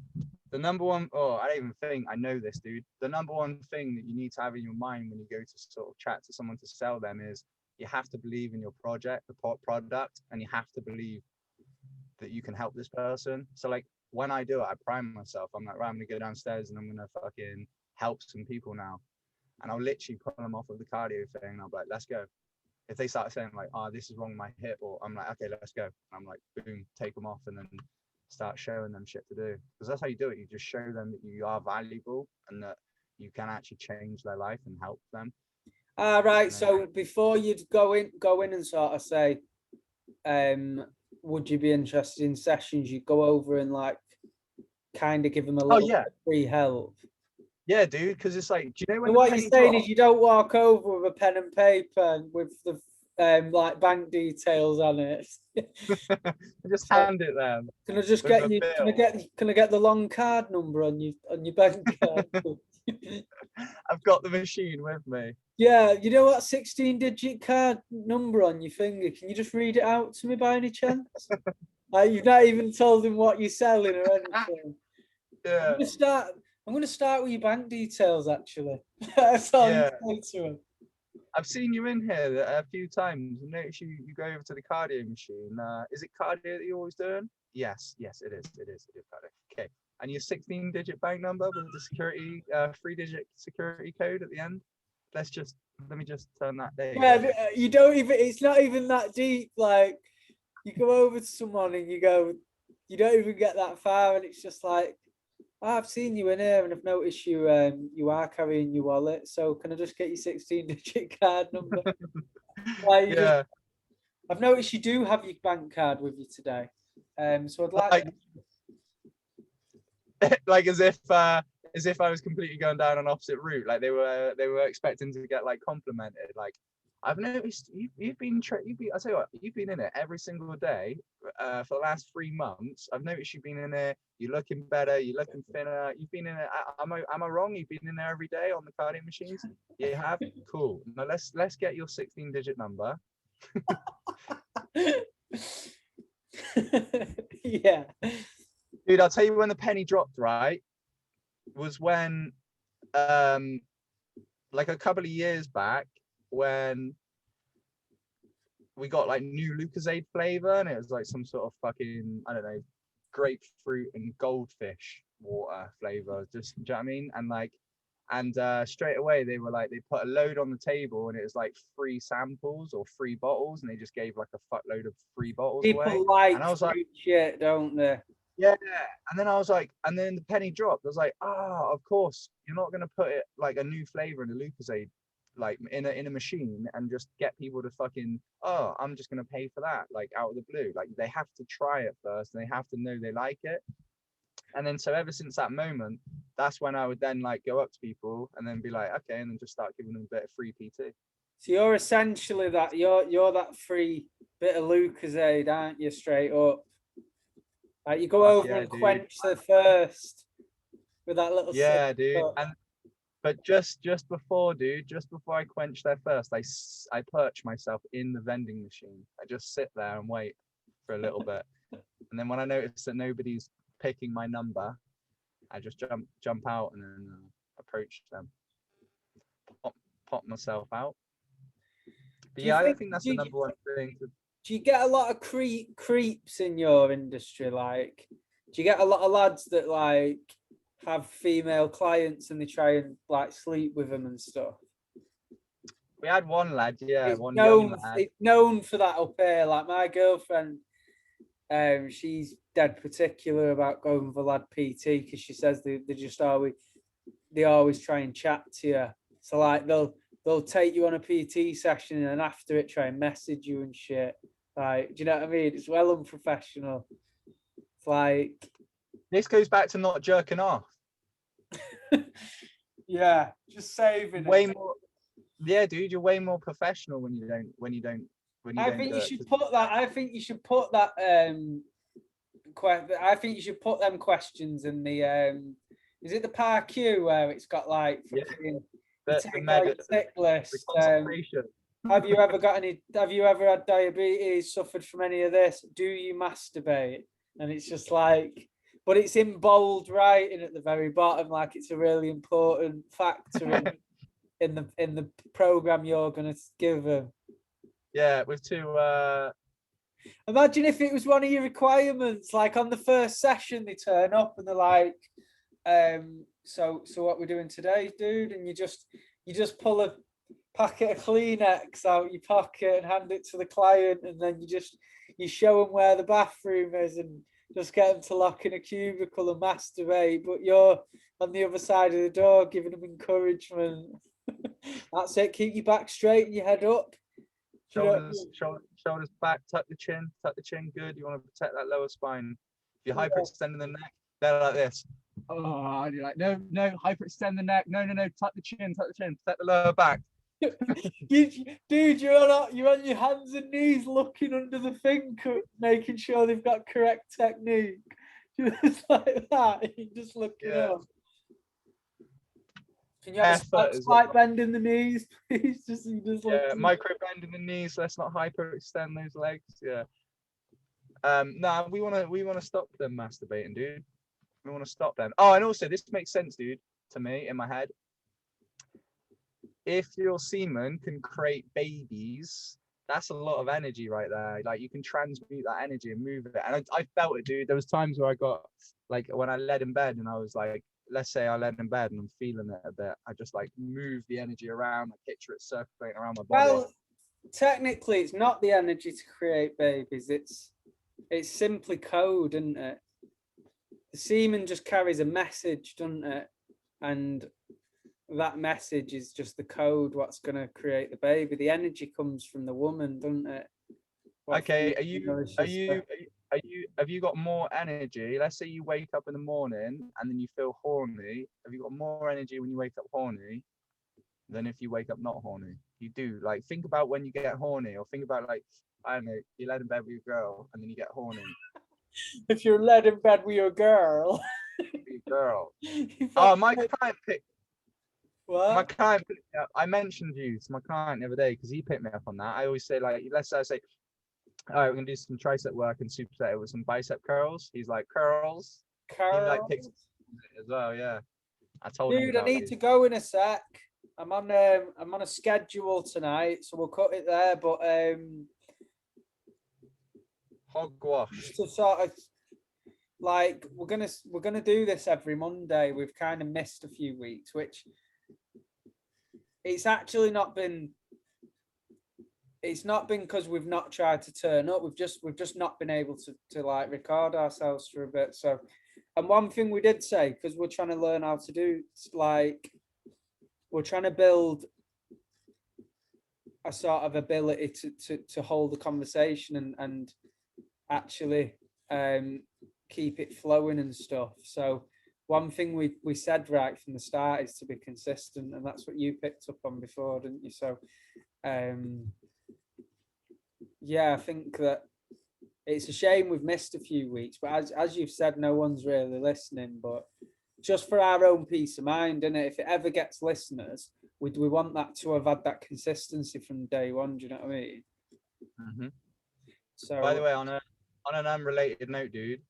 the number one, I don't even think I know this, dude. The number one thing that you need to have in your mind when you go to sort of chat to someone to sell them is you have to believe in your product, and you have to believe that you can help this person. So like when I do it, I prime myself. I'm like, right, I'm gonna go downstairs and I'm gonna fucking help some people now. And I'll literally put them off of the cardio thing, and I'll be like, let's go. If they start saying like, oh, this is wrong with my hip, or I'm like, okay, let's go. And I'm like, boom, take them off, and then start showing them shit to do. Because that's how you do it. You just show them that you are valuable and that you can actually change their life and help them. Right. So before you'd go in and sort of say, would you be interested in sessions? You go over and like kind of give them a little bit of free help. Yeah, dude, because it's like, do you know when what you're saying is you don't walk over with a pen and paper with the like bank details on it. Just hand it them. Can I just get you? Can I get the long card number on your bank card? I've got the machine with me. Yeah, you know what 16-digit card number on your finger? Can you just read it out to me by any chance? You've not even told him what you're selling or anything. Yeah. I'm going to start with your bank details, actually. That's all you say to him. I've seen you in here a few times. I noticed you go over to the cardio machine. Is it cardio that you're always doing? Yes, it is. It is cardio. Okay. And your 16-digit bank number with the security, 3-digit security code at the end. Let me just turn that there. Yeah, you don't even, it's not even that deep. Like, you go over to someone and you don't even get that far, and it's just like, oh, I've seen you in here and I've noticed you are carrying your wallet. So can I just get your 16-digit card number? I've noticed you do have your bank card with you today. So I'd like like as if I was completely going down an opposite route. Like they were expecting to get like complimented. Like, I've noticed you've been I tell you what, you've been in it every single day for the last 3 months. I've noticed you've been in there. You're looking better. You're looking thinner. You've been in it. Am I wrong? You've been in there every day on the cardio machines. You have. Cool. Now let's get your 16-digit number. Yeah. Dude, I'll tell you when the penny dropped. Right, was when like a couple of years back, when we got like new Lucozade flavor, and it was like some sort of fucking, I don't know, grapefruit and goldfish water flavor. Just, do you know what I mean? And like, straight away they were like, they put a load on the table, and it was like 3 samples or 3 bottles, and they just gave like a fuckload of 3 bottles away. People like, and I was like, shit, don't they? Yeah, and then I was like, and then the penny dropped. I was like, of course, you're not gonna put it like a new flavor in a Lucozade, like in a machine, and just get people to fucking, I'm just gonna pay for that, like out of the blue. Like they have to try it first, and they have to know they like it. And then so ever since that moment, that's when I would then like go up to people and then be like, okay, and then just start giving them a bit of free PT. So you're essentially that you're that free bit of Lucozade, aren't you? Straight up, like you go Fuck over yeah, and dude. quench the thirst with that little sip. Yeah, dude. And but just before, dude, just before I quench their thirst, I perch myself in the vending machine. I just sit there and wait for a little bit, and then when I notice that nobody's picking my number, I just jump out and then approach them, pop myself out. But Do you yeah, I think think that's the number one thing. do you get a lot of creeps in your industry? Like, do you get a lot of lads that like have female clients and they try and like sleep with them and stuff? We had one lad, yeah, It's one young known. lad. It's known for that up here. Like my girlfriend, she's dead particular about going with a lad PT because she says they always try and chat to you. So like they'll take you on a PT session and after it try and message you and shit. Like, do you know what I mean? It's well unprofessional. It's like, This goes back to not jerking off. yeah, just saving Way it. more, yeah, dude. You're way more professional when you don't I do think you it. should put that. I think you should put that. I think you should put them questions in the. Is it the PAR-Q where it's got like fucking The tick list? concentration. Have you ever got any? Have you ever had diabetes? Suffered from any of this? Do you masturbate? And it's just like, but it's in bold writing at the very bottom, like it's a really important factor in the program you're gonna give them. Yeah, with two. Imagine if it was one of your requirements, like on the first session, they turn up and they're like, so what we're doing today, dude? And you just pull a packet of Kleenex out your pocket and hand it to the client, and then you show them where the bathroom is and just get them to lock in a cubicle and masturbate, but you're on the other side of the door giving them encouragement. That's it. Keep your back straight and your head up. Shoulders back, tuck the chin, good. You want to protect that lower spine. If you're hyperextending the neck, they're like this. Oh, you're like, no, hyperextend the neck. No, tuck the chin, protect the lower back. Dude, you're on your hands and knees looking under the thing, making sure they've got correct technique. Just like that, you just looking up. Can you have a slight bend in the knees, please? Just micro bend in the knees. Let's not hyperextend those legs. Yeah. No, we wanna stop them masturbating, dude. We want to stop them. Oh, and also this makes sense, dude, to me in my head. If your semen can create babies, that's a lot of energy right there. Like you can transmute that energy and move it. And I felt it, dude. There was times where I got like when I led in bed and I was like, let's say I led in bed and I'm feeling it a bit. I just like move the energy around. I picture it circulating around my body. Well, technically, it's not the energy to create babies. It's simply code, isn't it? The semen just carries a message, doesn't it? And that message is just the code what's going to create the baby. The energy comes from the woman, doesn't it? Okay, have you got more energy? Let's say you wake up in the morning and then you feel horny. Have you got more energy when you wake up horny than if you wake up not horny? You do. Like think about when you get horny, or think about like, I don't know, you led in bed with your girl and then you get horny. If you're led in bed with your girl. Oh, my client picked. What? My client picked me up. I mentioned you to my client the other day because he picked me up on that. I always say like, let's say I say, all right, we're gonna do some tricep work and superset it with some bicep curls. He's like curls. He like picks as well. Yeah, I told him. Dude, I need to go in a sec. I'm on a schedule tonight, so we'll cut it there. But hogwash. to sort of like we're gonna do this every Monday. We've kind of missed a few weeks, which it's actually not been. it's not been because we've not tried to turn up. We've just not been able to like record ourselves for a bit. So, and one thing we did say, because we're trying to learn how to do, like, we're trying to build a sort of ability to hold a conversation and actually keep it flowing and stuff. So one thing we said right from the start is to be consistent, and that's what you picked up on before, didn't you? So yeah, I think that it's a shame we've missed a few weeks, but as you've said, no one's really listening. But just for our own peace of mind, innit? If it ever gets listeners, we want that to have had that consistency from day one. Do you know what I mean? Mm-hmm. So, by the way, on an unrelated note, dude,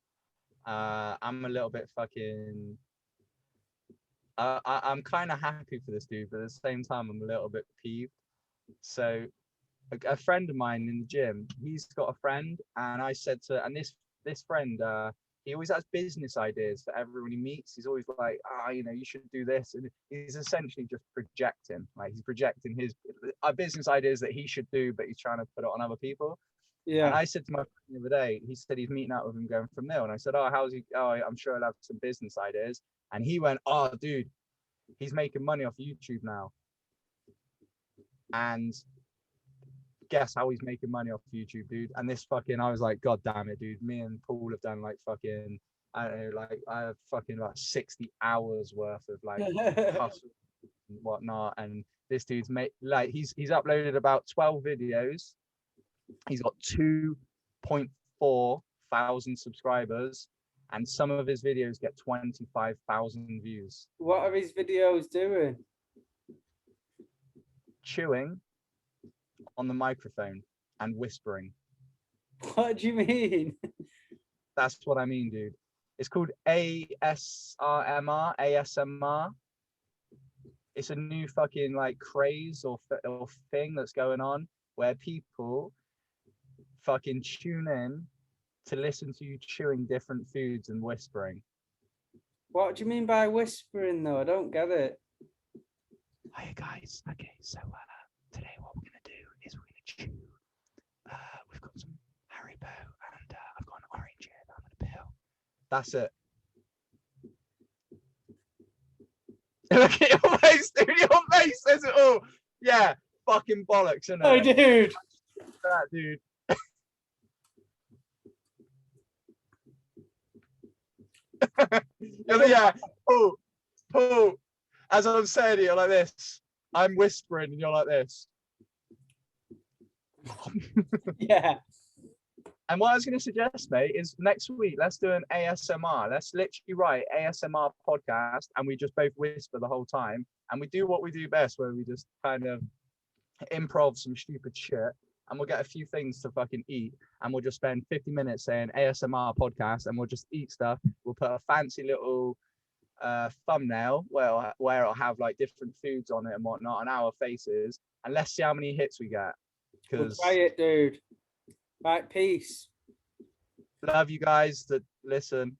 I'm a little bit fucking. I'm kind of happy for this dude, but at the same time, I'm a little bit peeved. So, a friend of mine in the gym, he's got a friend, and I said to, and this friend, he always has business ideas for everyone he meets. He's always like, you know, you should do this, and he's essentially just projecting. Like he's projecting his business ideas that he should do, but he's trying to put it on other people. yeah. And I said to my friend the other day, he said he's meeting up with him going from Mill, and I said, oh, how's he? Oh, I'm sure he'll have some business ideas. And he went, oh, dude, he's making money off YouTube now. And guess how he's making money off YouTube, dude? And this fucking, I was like, God damn it, dude. Me and Paul have done like fucking, I don't know, like I have fucking about 60 hours worth of like hustle and whatnot. And this dude's like he's uploaded about 12 videos. He's got 2.4 thousand subscribers, and some of his videos get 25,000 views. What are his videos doing? Chewing on the microphone and whispering. What do you mean? That's what I mean, dude. It's called ASMR. It's a new fucking like craze or thing that's going on where people fucking tune in to listen to you chewing different foods and whispering. What do you mean by whispering though? I don't get it. Hi guys. Okay, so today what we're gonna do is we're gonna chew. We've got some Haribo and I've got an orange here that I'm gonna peel. That's it. Look at your face, dude. Your face says it all. Yeah, fucking bollocks, isn't it? Oh, dude. That dude. Yeah. Paul. As I'm saying, you're like this. I'm whispering, and you're like this. Yeah. And what I was going to suggest, mate, is next week, let's do an ASMR. Let's literally write ASMR podcast, and we just both whisper the whole time. And we do what we do best, where we just kind of improv some stupid shit, and we'll get a few things to fucking eat, and we'll just spend 50 minutes saying ASMR podcast, and we'll just eat stuff. We'll put a fancy little thumbnail where it'll have like different foods on it and whatnot, and our faces, and let's see how many hits we get. We'll try it, dude. Right, peace. Love you guys that listen.